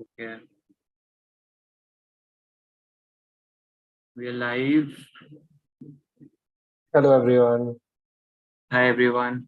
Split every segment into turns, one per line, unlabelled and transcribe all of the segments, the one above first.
Okay. We are live.
Hello, everyone.
Hi, everyone.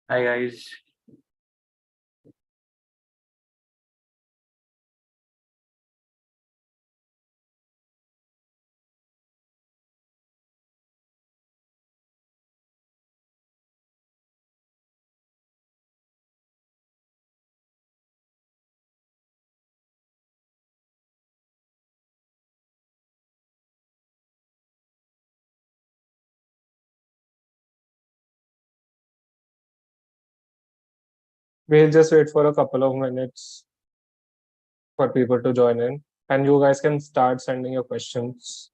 Hi, guys.
We'll just wait for a couple of minutes for people to join in, and you guys can start sending your questions.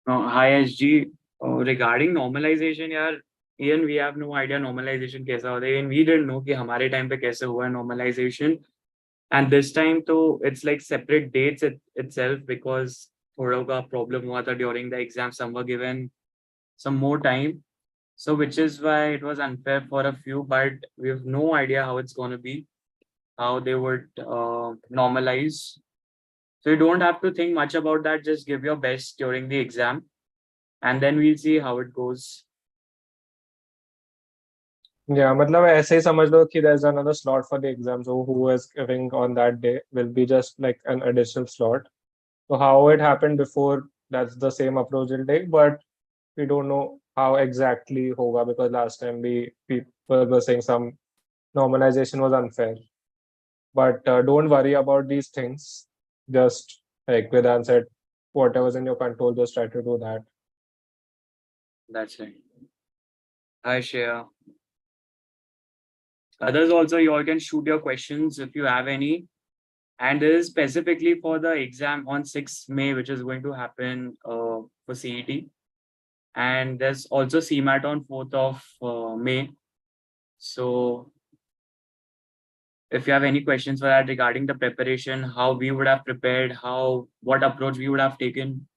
Hi, SG. Regarding normalization, यार, even we have no idea normalization कैसा होता है. Even we didn't know कि हमारे time पे कैसे हुआ है normalization. And this time, तो it's like separate dates itself because थोड़ा का problem हुआ था during the exam. Some were given some more time. So which is why it was unfair for a few, but we have no idea how it's going to be, how they would normalize. So you don't have to think much about that. Just give your best during the exam, and then we'll see how it goes.
Yeah, मतलब ऐसे ही समझ लो कि there's another slot for the exam, so who is giving on that day will be just like an additional slot. So how it happened before, that's the same approach will take, but we don't know how exactly hoga because last time people were saying some normalization was unfair. But don't worry about these things. Just like Vidhan said, whatever's in your control, just try to do that.
That's right. Hi, Shreya. Others also, you all can shoot your questions if you have any. And this is specifically for the exam on 6th May, which is going to happen for CET. And there's also CMAT on 4th of May. So if you have any questions for that regarding the preparation, how we would have prepared, what approach we would have taken,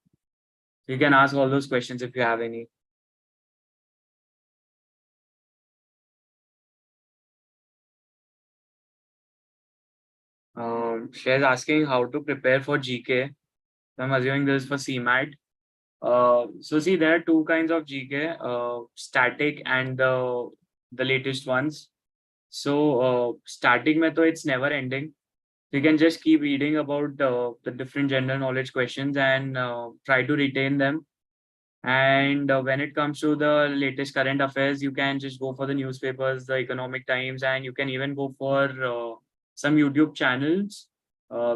you can ask all those questions if you have any. She's asking how to prepare for GK. I'm assuming this is for CMAT. So see, there are two kinds of GK, static and the latest ones. So static method, it's never ending. You can just keep reading about the different general knowledge questions and try to retain them. And when it comes to the latest current affairs, you can just go for the newspapers, the Economic Times, and you can even go for some YouTube channels.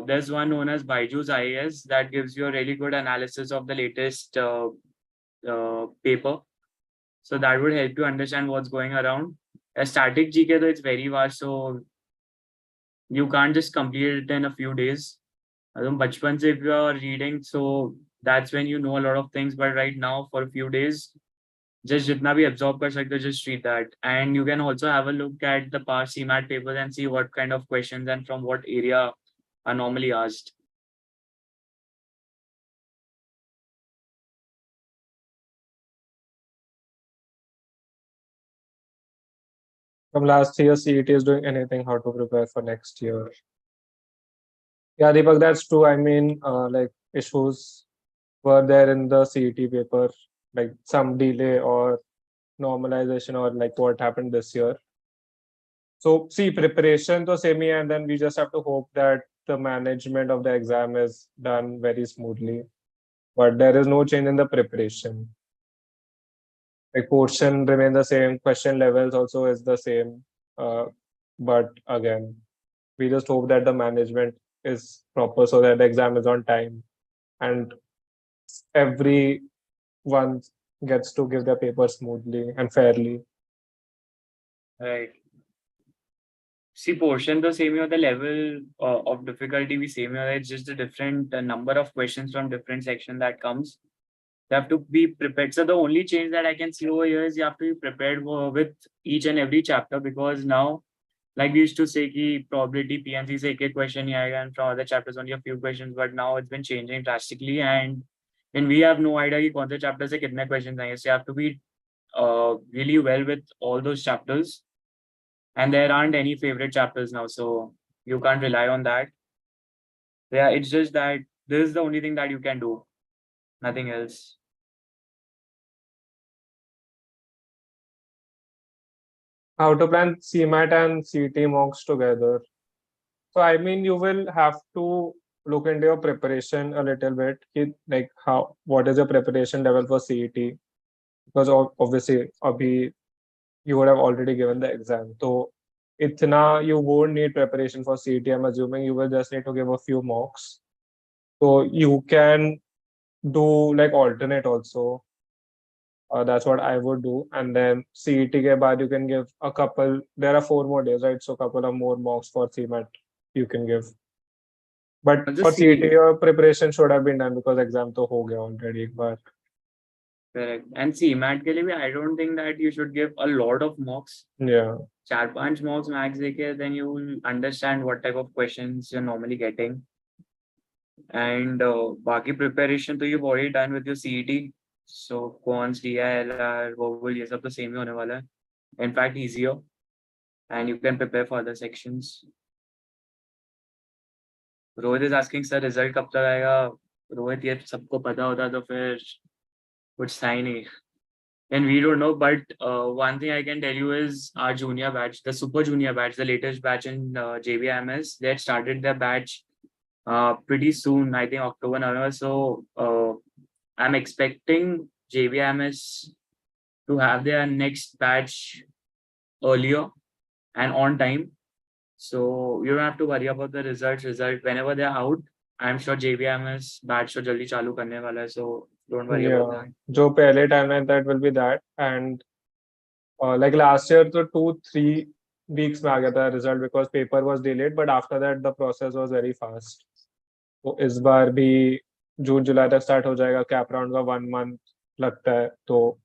There's one known as Byju's IAS that gives you a really good analysis of the latest paper. So that would help you understand what's going around. A static GK, though, it's very vast, so you can't just complete it in a few days. Bachpan se if you are reading, so that's when you know a lot of things. But right now, for a few days, just jitna bhi absorb kar sakte ho, just read that. And you can also have a look at the past CMAT papers and see what kind of questions and from what area are normally asked.
From last year, CET is doing anything how to prepare for next year. Yeah, Deepak, that's true. I mean, like issues were there in the CET paper, like some delay or normalization or like what happened this year. So see, preparation to semi, and then we just have to hope that the management of the exam is done very smoothly. But there is no change in the preparation. Like portion remain the same, question levels also is the same. But again, we just hope that the management is proper so that the exam is on time and everyone gets to give their paper smoothly and fairly.
Right. See, portion the same, or the level of difficulty we same, or it's just a different number of questions from different section that comes. You have to be prepared. So the only change that I can see over here is you have to be prepared with each and every chapter, because now, like we used to say, ki probability PMC se ek question hi aayega, and from other chapters only a few questions. But now it's been changing drastically, and we have no idea ki kaun se chapter se kitne questions aayenge. So you have to be really well with all those chapters, and there aren't any favorite chapters now, so you can't rely on that. Yeah, it's just that this is the only thing that you can do, nothing else.
How to plan CMAT and CT mocks together. So I mean, you will have to look into your preparation a little bit. Like how what is your preparation level for CET? Because obviously, abhi you would have already given the exam. So itna you won't need preparation for CET. I'm assuming you will just need to give a few mocks. So you can do like alternate also. That's what I would do. And then CET ke baad you can give a couple. There are 4 more days, right? So couple of more mocks for CMAT you can give. But for
Just
CET,
see.
your preparation should have been done because exam to ho gaya already. But
Correct. And see, MAT के लिए भी, I don't think that you should give a lot of mocks.
yeah,
4-5 mocks max देके, then you will understand what type of questions you're normally getting. And बाकी preparation तो you've already done with your CET. So cons, DILR, verbal, ये सब तो same ही होने वाला है. In fact, easier. And you can prepare for other sections. Rohit is asking, sir, result कब तक आएगा? रोहित, ये सबको पता होता तो फिर कुछ था ही नहीं. And we don't know, but one thing I can tell you is our junior batch, the super junior batch, the latest batch in JBIMS, they had started their batch pretty soon, I think October, November. So I'm expecting JBIMS to have their next batch earlier and on time. So you don't have to worry about the results. Whenever they're out, I'm sure JBIMS batch to jaldi chalu karne wala hai, so don't worry about
yeah.
that.
जो पहले timeline that will be that, and like last year, so 2-3 weeks में आ गया था result because paper was delayed, but after that the process was very fast. तो इस बार भी जून जुलाई तक start हो जाएगा. कैप राउंड का 1 month लगता है, तो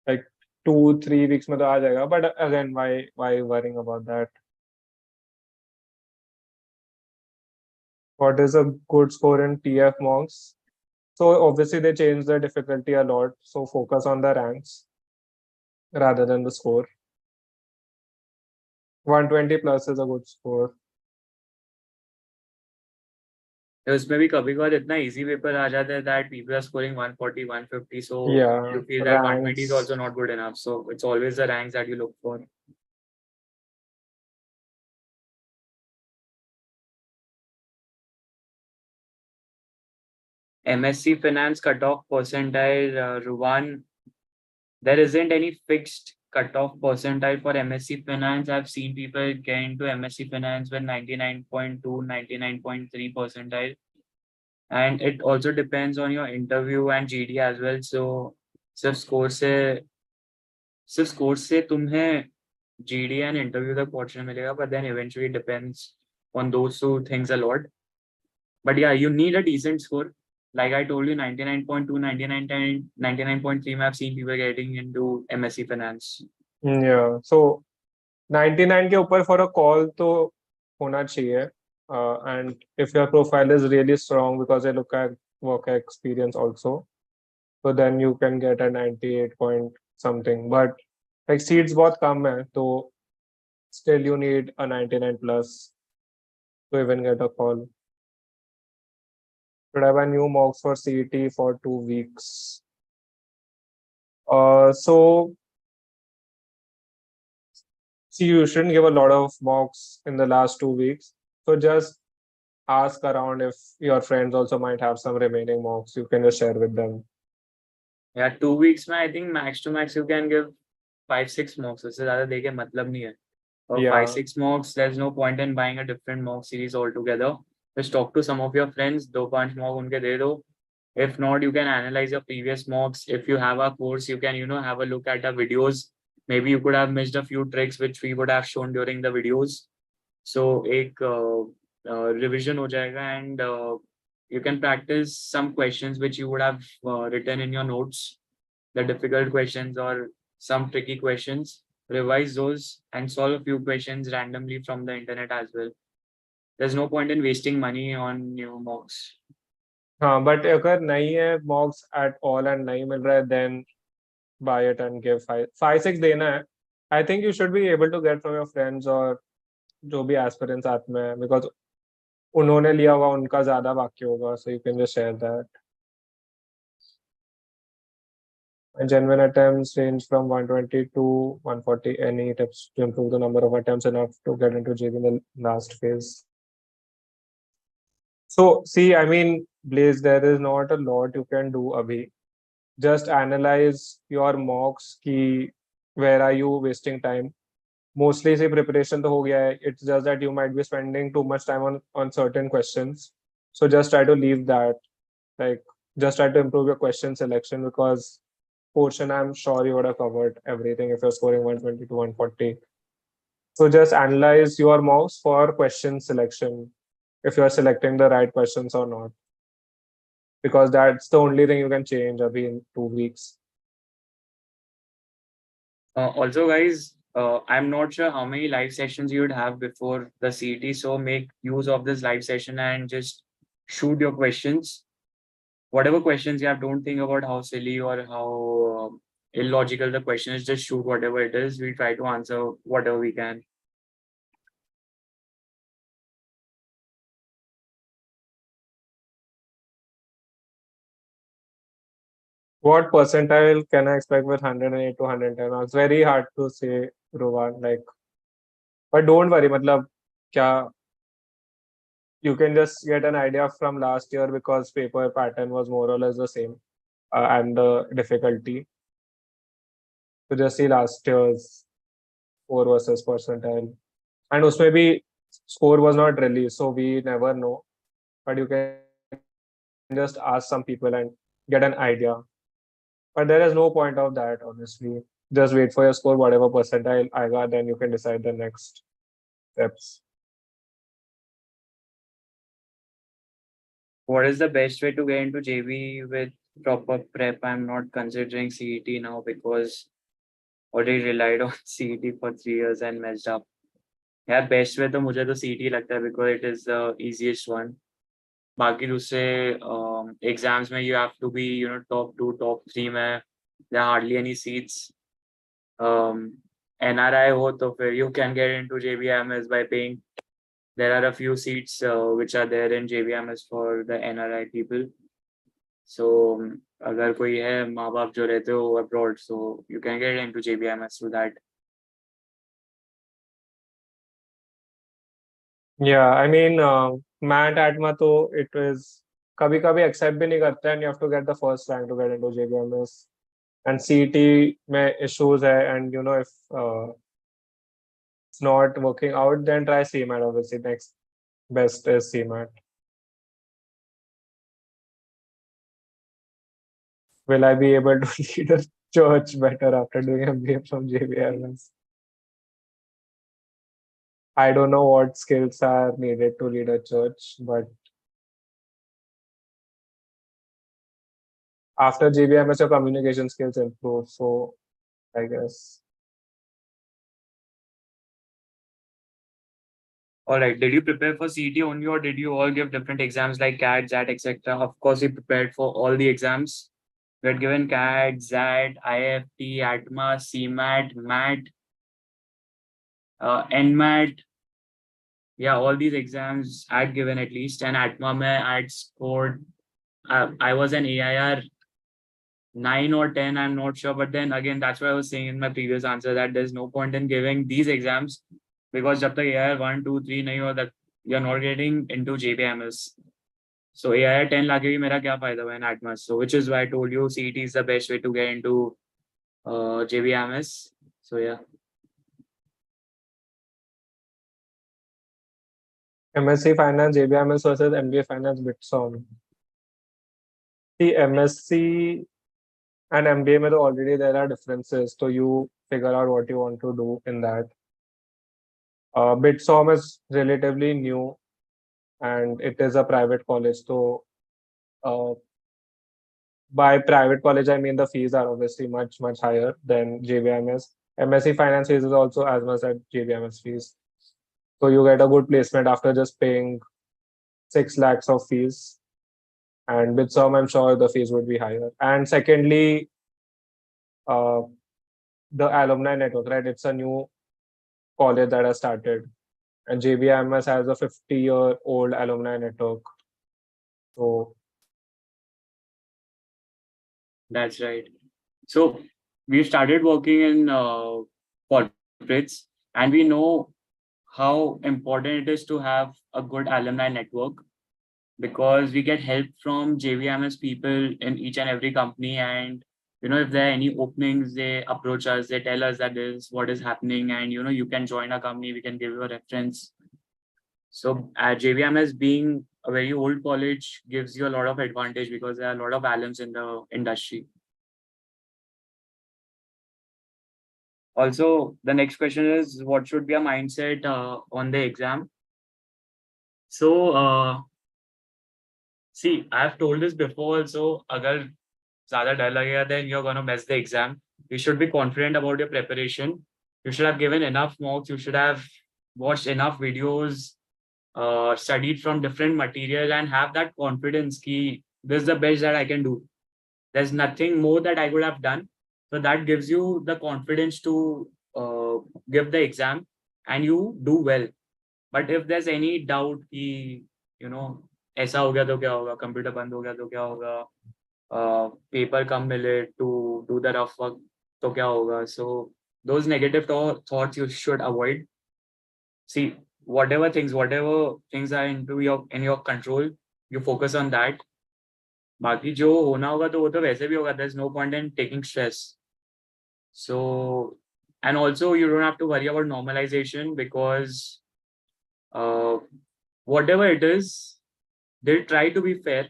like 2-3 weeks में तो आ जाएगा. But again, why worrying about that? What is a good score in TF mocks? So obviously they changed the difficulty a lot. So focus on the ranks rather than the score. 120 plus is a good score.
तो उसमें भी कभी कभार इतना easy paper आ जाता है that people are scoring 140, 150, so
Yeah,
you feel that 120 is
ranks.
also not good enough. So it's always the ranks that you look for. MSc Finance cutoff percentile, Ruwan, there isn't any fixed cutoff percentile for MSc Finance. I've seen people get into MSc Finance with 99.2, 99.3 percentile. And it also depends on your interview and GD as well. So सिर्फ score से तुम्हें GD and interview तक पहुंचने मिलेगा, but then eventually it depends on those two things a lot. But yeah, you need a decent score. Like I told you, 99.2, 99.3, I've seen people getting into MSc Finance.
Yeah, so 99 के ऊपर for a call तो होना चाहिए. And if your profile is really strong because they look at work experience also, so then you can get a 98 point something. But like seats बहुत कम है, तो still you need a 99 plus to even get a call. Should have a new mocks for CET for 2 weeks. So see, you shouldn't give a lot of mocks in the last 2 weeks. So just ask around if your friends also might have some remaining mocks. You can just share with them.
Yeah, 2 weeks में I think max to max you can give 5-6 mocks. उससे ज़्यादा देके मतलब नहीं है. Or
Yeah.
5-6 mocks, there's no point in buying a different mock series altogether. Just talk to some of your friends, 2-5 mock उनके दे दो. If not, you can analyze your previous mocks. If you have a course, you can, have a look at the videos. Maybe you could have missed a few tricks which we would have shown during the videos. So एक revision हो जाएगा, and you can practice some questions which you would have written in your notes, the difficult questions or some tricky questions. Revise those and solve a few questions randomly from the internet as well. There's no point in wasting money on new mocks.
हाँ, but अगर नहीं है mocks at all and नहीं मिल रहा है, then buy it and give 5-6 देना है. I think you should be able to get from your friends और जो भी aspirants साथ में है, because उन्होंने लिया होगा, उनका ज़्यादा बाकी होगा, so you can just share that. And genuine attempts range from 120 to 140. Any tips to improve the number of attempts enough to get into JB in the last phase? So see, I mean, Blaze, there is not a lot you can do abhi. Just analyze your mocks ki where are you wasting time. Mostly say preparation to ho gaya hai. It's just that you might be spending too much time on certain questions. So just try to leave that. Like just try to improve your question selection, because portion I'm sure you would have covered everything if you're scoring 120 to 140. So just analyze your mocks for question selection, if you're selecting the right questions or not, because that's the only thing you can change abhi in 2 weeks.
Also, guys, I'm not sure how many live sessions you would have before the CET, so make use of this live session and just shoot your questions. Whatever questions you have, don't think about how silly or how illogical the question is. Just shoot whatever it is. We try to answer whatever we can.
What percentile can I expect with 108 to 110 marks? Very hard to say, Rohan. Like, but don't worry, matlab, kya, you can just get an idea from last year because paper pattern was more or less the same, and the difficulty. So just see last year's score versus percentile. And usme bhi score was not released, so we never know. But you can just ask some people and get an idea. But there is no point of that, honestly. Just wait for your score, whatever percentile I got, then you can decide the next steps.
What is the best way to get into JB with proper prep? I'm not considering CET now because already relied on CET for 3 years and messed up. Yeah, best way तो मुझे तो CET लगता है because it is the easiest one. बाकी दूसरे exams में you have to be top 2, top 3 में. There are hardly any seats. NRI हो तो फिर you can get into JBIMS by paying there are a few seats which are there in JBIMS for the NRI people. So अगर कोई है माँ बाप जो रहते हो abroad, so you can get into JBIMS through that.
Yeah, I mean, MAT ATMA तो it is कभी कभी accept भी नहीं करते and you have to get the first rank to get into JBMS. And CET में issues है, and you know, if it's not working out, then try CMAT. Obviously, next best is CMAT. Will I be able to lead a church better after doing MBA from JBIMS? I don't know what skills are needed to lead a church, but after JBIMS, your communication skills improve. So I guess.
All right. Did you prepare for CET only, or did you all give different exams like CAT, XAT, etc.? Of course, we prepared for all the exams. We had given CAT, XAT, IFT, ATMA, CMAT, MAT, NMAT. Yeah, all these exams I had given at least. And ATMA, I had scored. I was an AIR 9 or 10, I'm not sure. But then again, that's what I was saying in my previous answer, that there's no point in giving these exams because jab tak AIR 1, 2, 3 nahi ho, that you're not getting into JBIMS. So AIR 10 lage bhi mera kya fayda hua in ATMAS. So which is why I told you CET is the best way to get into JBIMS. So yeah.
MSc Finance, JBIMS versus MBA Finance BitSom. The MSc and MBA में तो already there are differences, so you figure out what you want to do in that. BitSom is relatively new and it is a private college. So by private college, I mean the fees are obviously much higher than JBIMS. MSc Finance fees is also as much as JBIMS fees. So you get a good placement after just paying 6 lakhs of fees. And with some, I'm sure the fees would be higher. And secondly, the alumni network, right? It's a new college that has started. And JBIMS has a 50-year-old alumni network. So
that's right. So we started working in corporates, and we know how important it is to have a good alumni network, because we get help from JBIMS people in each and every company. And, if there are any openings, they approach us, they tell us that this is what is happening. And, you can join a company, we can give you a reference. So JBIMS being a very old college gives you a lot of advantage because there are a lot of alums in the industry. Also, the next question is, what should be a mindset on the exam? So, see, I've told this before also, agar zyada dar lagega, then you're going to mess the exam. You should be confident about your preparation. You should have given enough mocks. You should have watched enough videos, studied from different material, and have that confidence ki this is the best that I can do. There's nothing more that I could have done. So that gives you the confidence to give the exam and you do well. But if there's any doubt कि ऐसा हो गया तो क्या होगा, computer बंद हो गया तो क्या होगा, पेपर कम मिले to do the rough work तो क्या होगा, so those negative thoughts you should avoid. See, whatever things are in your control, you focus on that. बाकी जो होना होगा तो वो तो वैसे भी होगा. There's no point in taking stress. So, and also you don't have to worry about normalization because whatever it is, they'll try to be fair.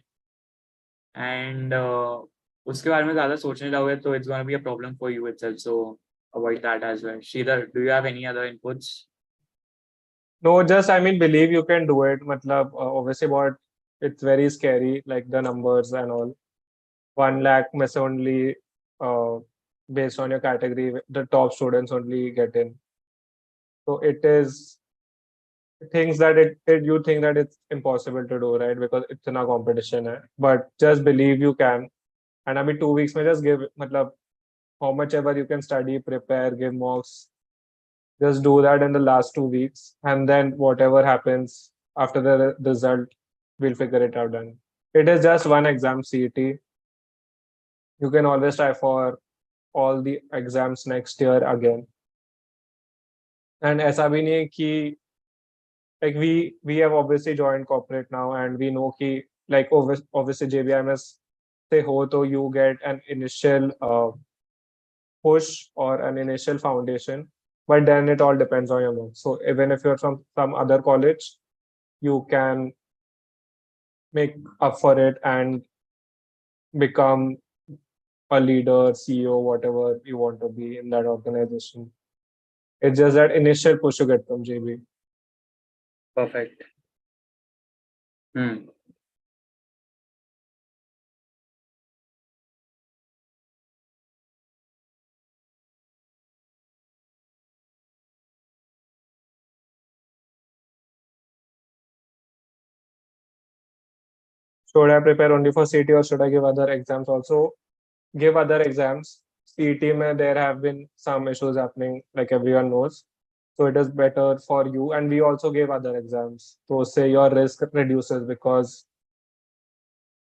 And उसके बारे में ज़्यादा सोचने जाओगे तो it's going to be a problem for you itself. So avoid that as well. Sridhar, do you have any other inputs?
no, just I mean, believe you can do it. Matlab, obviously, it's very scary, like the numbers and all. 1 lakh mess only, based on your category, the top students only get in. So it is things that you think that it's impossible to do, right? Because it's in a competition. But just believe you can. And I mean, 2 weeks may just give matlab, how much ever you can study, prepare, give mocks. Just do that in the last 2 weeks, and then whatever happens after the result, we'll figure it out then. It is just one exam, CET. You can always try for all the exams next year again. And ऐसा भी नहीं है कि like we have obviously joined corporate now, and we know कि like obviously JBIMS से हो तो you get an initial push or an initial foundation, but then it all depends on your marks. So even if you're from some other college, you can make up for it and become a leader, CEO, whatever you want to be in that organization. It's just that initial push you get from JB.
Perfect.
Should I prepare only for CT or should I give other exams also? Give other exams. CET mein there have been some issues happening, like everyone knows. So it is better for you. And we also gave other exams. So say your risk reduces because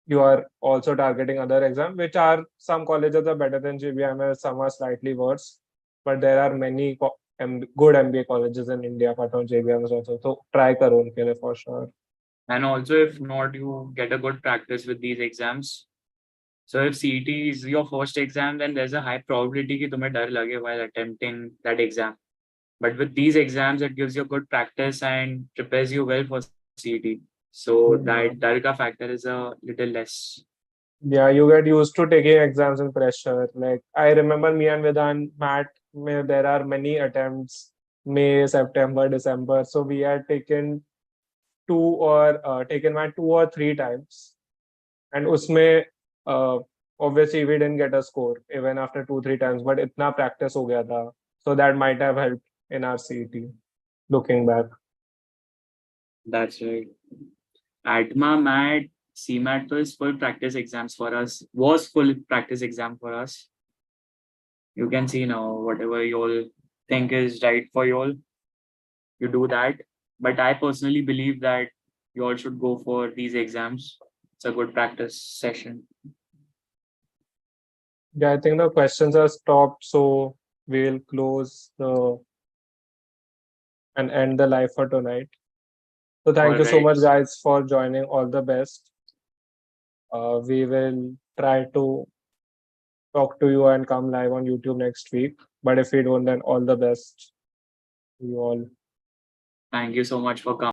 you are also targeting other exams, which are some colleges are better than JBIMS, some are slightly worse. But there are many good MBA colleges in India apart from JBIMS also. So try karo unke liye for sure.
And also, if not, you get a good practice with these exams. So if CET is your first exam, then there's a high probability कि तुम्हें डर लगे while attempting that exam. But with these exams, it gives you good practice and prepares you well for CET. So that डर का factor is a little less.
Yeah, you get used to taking exams and pressure. Like I remember me and Vidhan, Matt, there are many attempts, May, September, December. So we had taken taken Matt 2 or 3 times. And usme, obviously we didn't get a score even after 2, 3 times, but itna practice ho gaya tha. So that might have helped in our CET, looking back.
That's right. ATMA, MAT, CMAT was full practice exams for us. Was full practice exam for us. You can see now whatever you all think is right for you all, you do that. But I personally believe that you all should go for these exams. It's a good practice session.
Yeah, I think the questions are stopped, so we'll close and end the live for tonight. So thank you so much, guys, for joining. All the best. We will try to talk to you and come live on YouTube next week. But if we don't, then all the best to you all.
Thank you so much for coming.